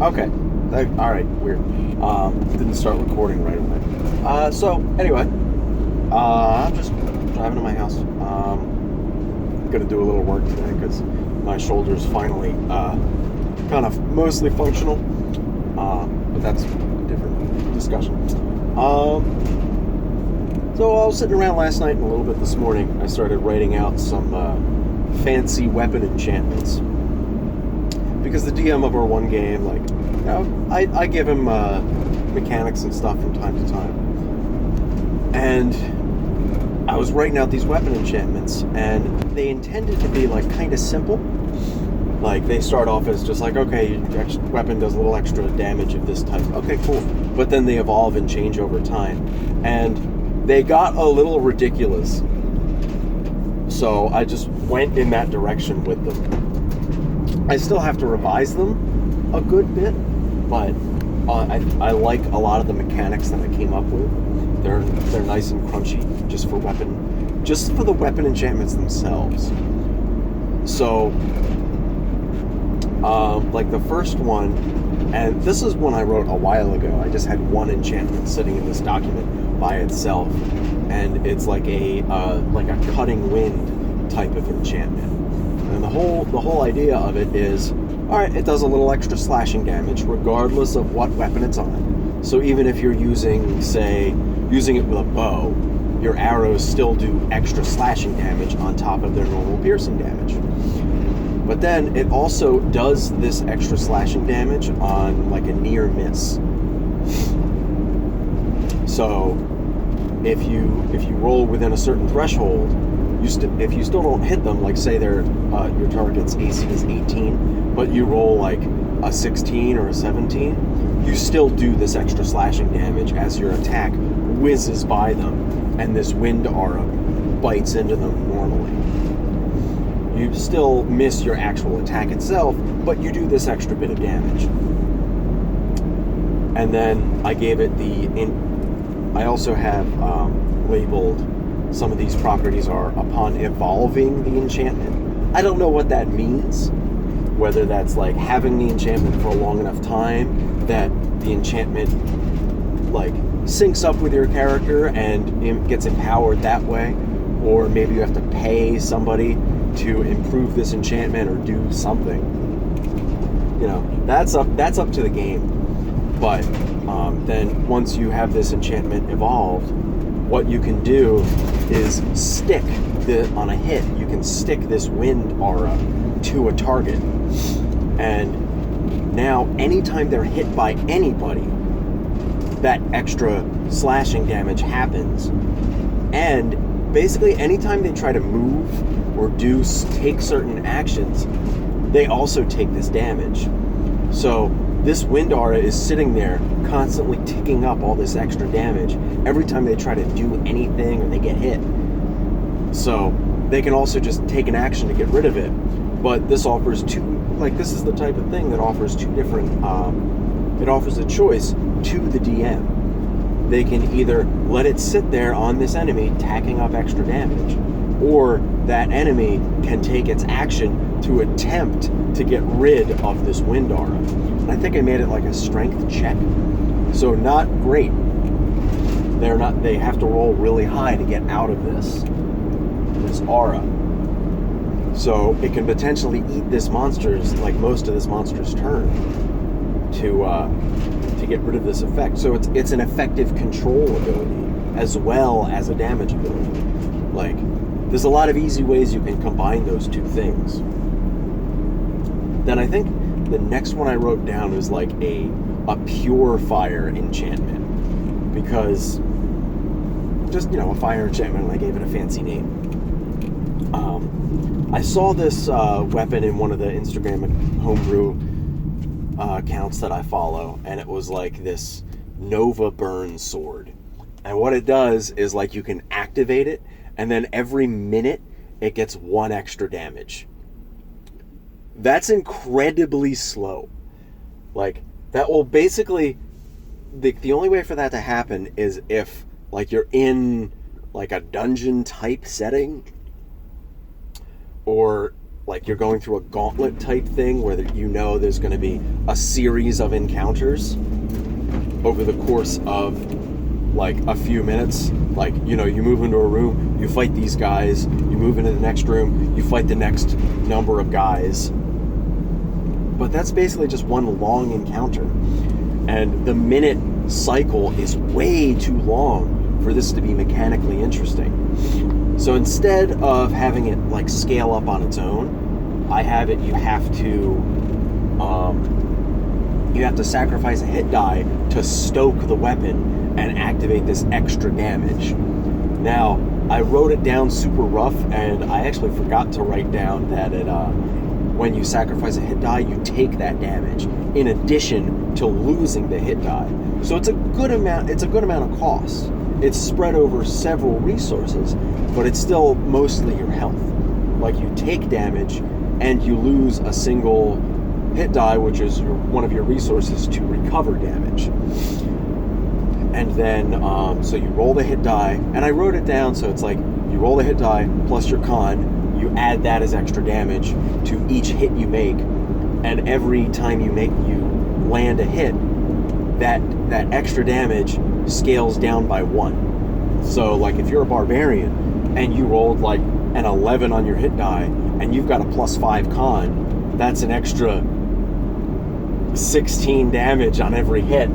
Okay. All right. Weird. Didn't start recording right away. So anyway, I'm just driving to my house. Gonna do a little work today because my shoulder's finally kind of mostly functional. But that's a different discussion. So I was sitting around last night and a little bit this morning. I started writing out some fancy weapon enchantments. Because the DM of our one game, like, you know, I give him mechanics and stuff from time to time. And I was writing out these weapon enchantments, and they intended to be, like, kind of simple. Like, they start off as just like, okay, your weapon does a little extra damage of this type. Okay, cool. But then they evolve and change over time. And they got a little ridiculous. So I just went in that direction with them. I still have to revise them a good bit, but I like a lot of the mechanics that I came up with. They're nice and crunchy just for the weapon enchantments themselves. So, like the first one, and this is one I wrote a while ago. I just had one enchantment sitting in this document by itself, and it's like a cutting wind type of enchantment. And the whole idea of it is, all right, it does a little extra slashing damage regardless of what weapon it's on. So even if you're using it with a bow, your arrows still do extra slashing damage on top of their normal piercing damage. But then it also does this extra slashing damage on like a near miss. So if you roll within a certain threshold, if you still don't hit them, like say your target's AC is 18, but you roll like a 16 or a 17, you still do this extra slashing damage as your attack whizzes by them, and this wind aura bites into them normally. You still miss your actual attack itself, but you do this extra bit of damage. And then I gave it I also have labeled some of these properties are upon evolving the enchantment. I don't know what that means. Whether that's like having the enchantment for a long enough time that the enchantment like syncs up with your character and gets empowered that way, or maybe you have to pay somebody to improve this enchantment or do something. You know, that's up to the game. But then once you have this enchantment evolved, what you can do is on a hit, you can stick this wind aura to a target. And now anytime they're hit by anybody, that extra slashing damage happens. And basically anytime they try to move or take certain actions, they also take this damage. So this wind aura is sitting there constantly ticking up all this extra damage every time they try to do anything or they get hit. So they can also just take an action to get rid of it. But this offers this is the type of thing that offers two different, it offers a choice to the DM. They can either let it sit there on this enemy tacking up extra damage, or that enemy can take its action to attempt to get rid of this wind aura. And I think I made it like a strength check. So not great. They have to roll really high to get out of this aura. So it can potentially eat most of this monster's turn to get rid of this effect. So it's an effective control ability as well as a damage ability. Like, there's a lot of easy ways you can combine those two things. Then I think the next one I wrote down is like a pure fire enchantment, because just, a fire enchantment, and I gave it a fancy name. I saw this weapon in one of the Instagram homebrew accounts that I follow, and it was like this Nova Burn sword. And what it does is like you can activate it, and then every minute it gets one extra damage. That's incredibly slow. Like, that will basically, the only way for that to happen is if like you're in like a dungeon type setting, or like you're going through a gauntlet type thing where you know there's going to be a series of encounters over the course of like a few minutes. Like, you know, you move into a room, you fight these guys, you move into the next room, you fight the next number of guys. But that's basically just one long encounter. And the minute cycle is way too long for this to be mechanically interesting. So instead of having it like scale up on its own, I have it, you have to sacrifice a hit die to stoke the weapon and activate this extra damage. Now, I wrote it down super rough, and I actually forgot to write down that when you sacrifice a hit die, you take that damage in addition to losing the hit die. So it's a good amount of cost. It's spread over several resources, but it's still mostly your health. Like, you take damage and you lose a single hit die, which is one of your resources to recover damage. And then, so you roll the hit die, and I wrote it down so it's like, you roll the hit die plus your con, you add that as extra damage to each hit you make, and every time you land a hit, that extra damage scales down by 1. So, like, if you're a barbarian, and you rolled, like, an 11 on your hit die, and you've got a +5 con, that's an extra 16 damage on every hit.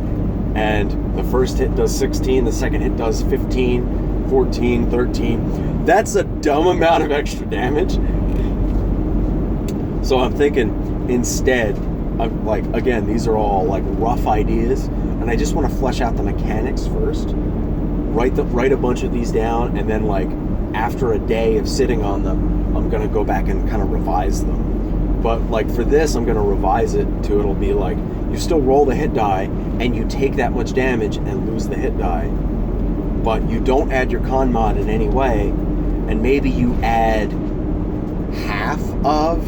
And the first hit does 16, the second hit does 15, 14, 13. That's a dumb amount of extra damage. So I'm thinking, instead, I'm like, again, these are all like rough ideas, and I just want to flesh out the mechanics first. Write a bunch of these down, and then, like, after a day of sitting on them, I'm gonna go back and kind of revise them. But like for this, I'm gonna revise it to, it'll be like, you still roll the hit die and you take that much damage and lose the hit die, but you don't add your con mod in any way, and maybe you add half of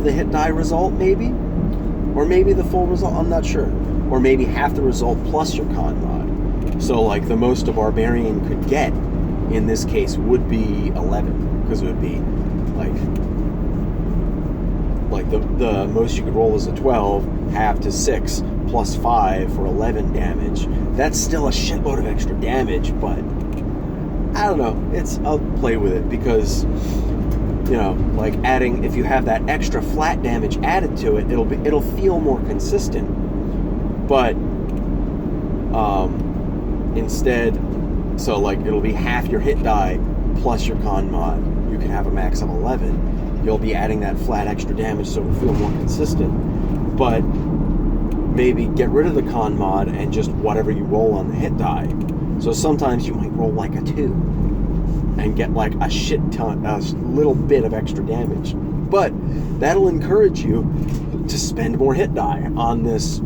the hit die result, maybe, or maybe the full result, I'm not sure, or maybe half the result plus your con mod. So like the most a barbarian could get in this case would be 11, because it would be like the most you could roll is a 12, half to 6, plus 5 for 11 damage. That's still a shitload of extra damage, but I don't know. I'll play with it because, you know, like adding, if you have that extra flat damage added to it, it'll feel more consistent. But instead, so like it'll be half your hit die plus your con mod. You can have a max of 11. You'll be adding that flat extra damage so it'll feel more consistent. But maybe get rid of the con mod and just whatever you roll on the hit die. So sometimes you might roll like a 2 and get like a little bit of extra damage. But that'll encourage you to spend more hit die on this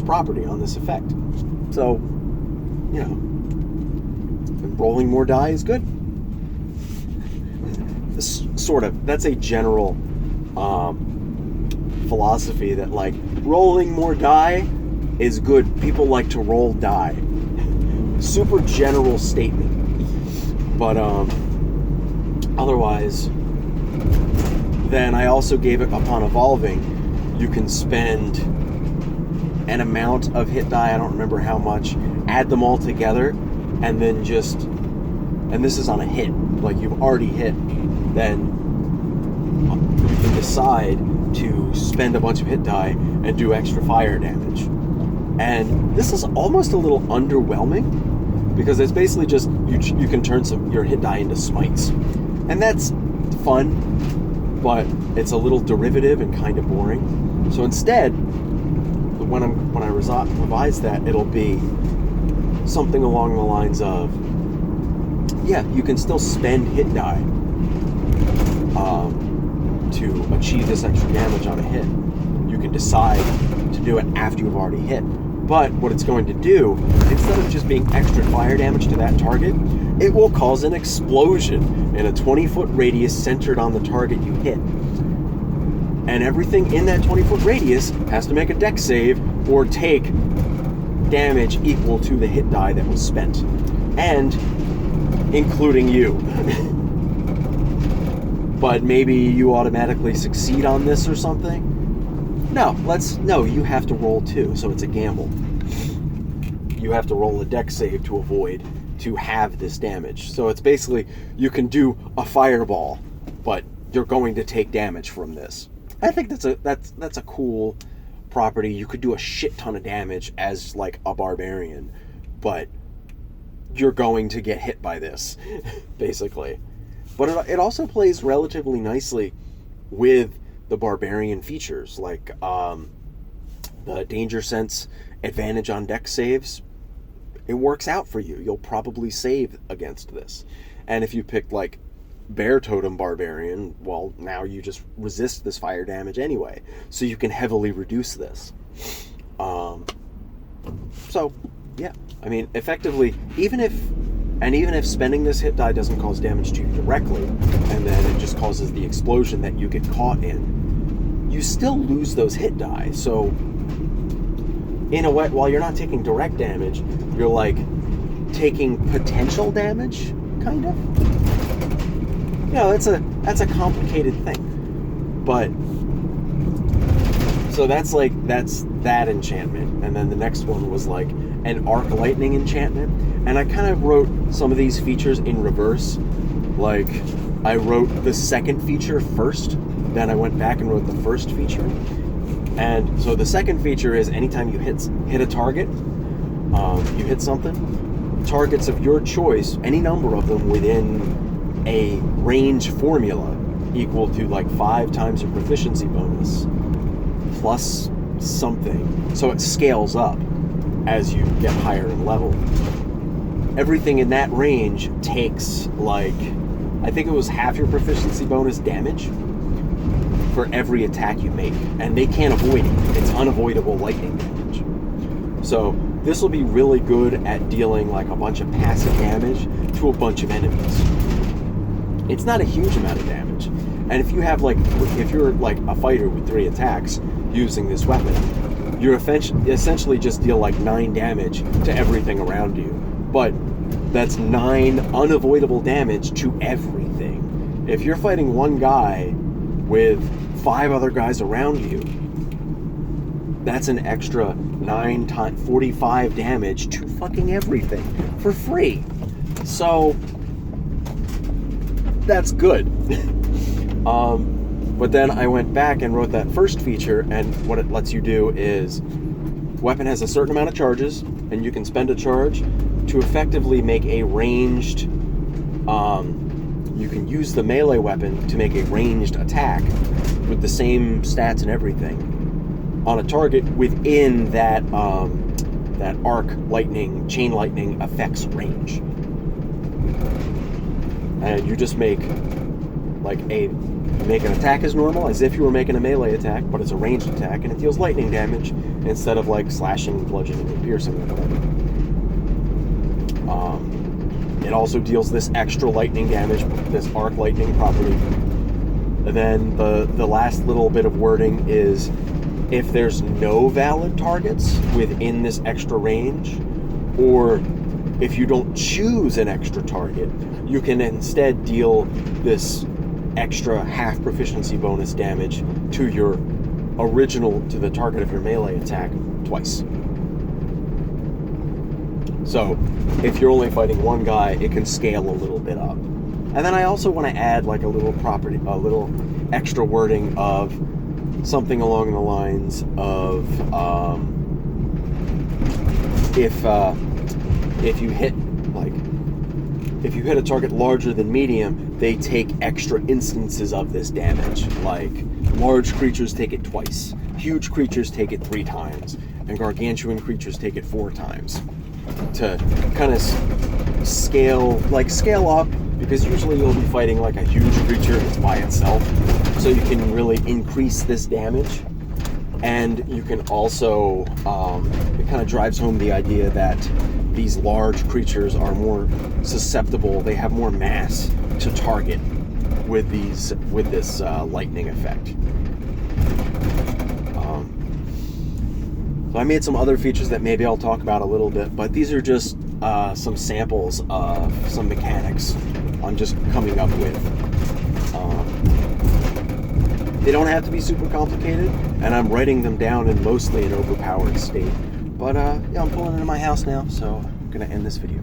property, on this effect. So, you know, rolling more die is good. Sort of. That's a general philosophy that, like, rolling more die is good. People like to roll die. Super general statement. But otherwise, then I also gave it, upon evolving, you can spend an amount of hit die, I don't remember how much, add them all together, and then and this is on a hit, like you've already hit, then you can decide to spend a bunch of hit die and do extra fire damage. And this is almost a little underwhelming, because it's basically just, you can turn your hit die into smites. And that's fun, but it's a little derivative and kind of boring. So instead, when I revise that, it'll be something along the lines of, yeah, you can still spend hit die to achieve this extra damage on a hit. You can decide to do it after you've already hit. But what it's going to do, instead of just being extra fire damage to that target, it will cause an explosion in a 20-foot radius centered on the target you hit. And everything in that 20-foot radius has to make a dex save or take damage equal to the hit die that was spent. And including you. But maybe you automatically succeed on this or something. No, you have to roll too, so it's a gamble. You have to roll a dex save to have this damage. So it's basically, you can do a fireball, but you're going to take damage from this. I think that's a cool property. You could do a shit ton of damage as like a barbarian, but you're going to get hit by this, basically. But it also plays relatively nicely with the barbarian features, like the danger sense advantage on dex saves. It works out for you. You'll probably save against this. And if you pick like Bear Totem Barbarian, well, now you just resist this fire damage anyway, so you can heavily reduce this. So, yeah. I mean, effectively, even if spending this hit die doesn't cause damage to you directly, and then it just causes the explosion that you get caught in, you still lose those hit die. So, in a way, while you're not taking direct damage, you're like taking potential damage, kind of. You know, that's a complicated thing. But so that's that enchantment. And then the next one was like an arc lightning enchantment. And I kind of wrote some of these features in reverse. Like, I wrote the second feature first, then I went back and wrote the first feature. And so the second feature is anytime you hit a target, you hit something, targets of your choice, any number of them within a range formula equal to like 5 times your proficiency bonus plus something. So it scales up as you get higher in level. Everything in that range takes like, I think it was half your proficiency bonus damage for every attack you make, and they can't avoid it. It's unavoidable lightning damage. So this will be really good at dealing like a bunch of passive damage to a bunch of enemies. It's not a huge amount of damage, and if you're like a fighter with 3 attacks using this weapon, you're essentially just deal like 9 damage to everything around you. But that's 9 unavoidable damage to everything. If you're fighting one guy with 5 other guys around you, that's an extra 9 times 45 damage to fucking everything for free. So that's good. But then I went back and wrote that first feature, and what it lets you do is, weapon has a certain amount of charges, and you can spend a charge to effectively make a ranged, you can use the melee weapon to make a ranged attack with the same stats and everything on a target within that that arc lightning, chain lightning effects range. And you just make an attack as normal, as if you were making a melee attack, but it's a ranged attack, and it deals lightning damage instead of like slashing, bludgeoning, and piercing or whatever. It also deals this extra lightning damage, this arc lightning property. And then the last little bit of wording is, if there's no valid targets within this extra range, or if you don't choose an extra target, you can instead deal this extra half proficiency bonus damage to to the target of your melee attack twice. So if you're only fighting one guy, it can scale a little bit up. And then I also want to add like a little extra wording of something along the lines of if you hit a target larger than medium, they take extra instances of this damage. Like, large creatures take it twice, huge creatures take it 3 times, and gargantuan creatures take it 4 times. To kind of scale up, because usually you'll be fighting like a huge creature that's by itself, so you can really increase this damage. And you can also, it kind of drives home the idea that these large creatures are more susceptible, they have more mass to target with this lightning effect. So I made some other features that maybe I'll talk about a little bit, but these are just some samples of some mechanics I'm just coming up with. They don't have to be super complicated, and I'm writing them down in mostly an overpowered state. But yeah, I'm pulling into my house now, so I'm gonna end this video.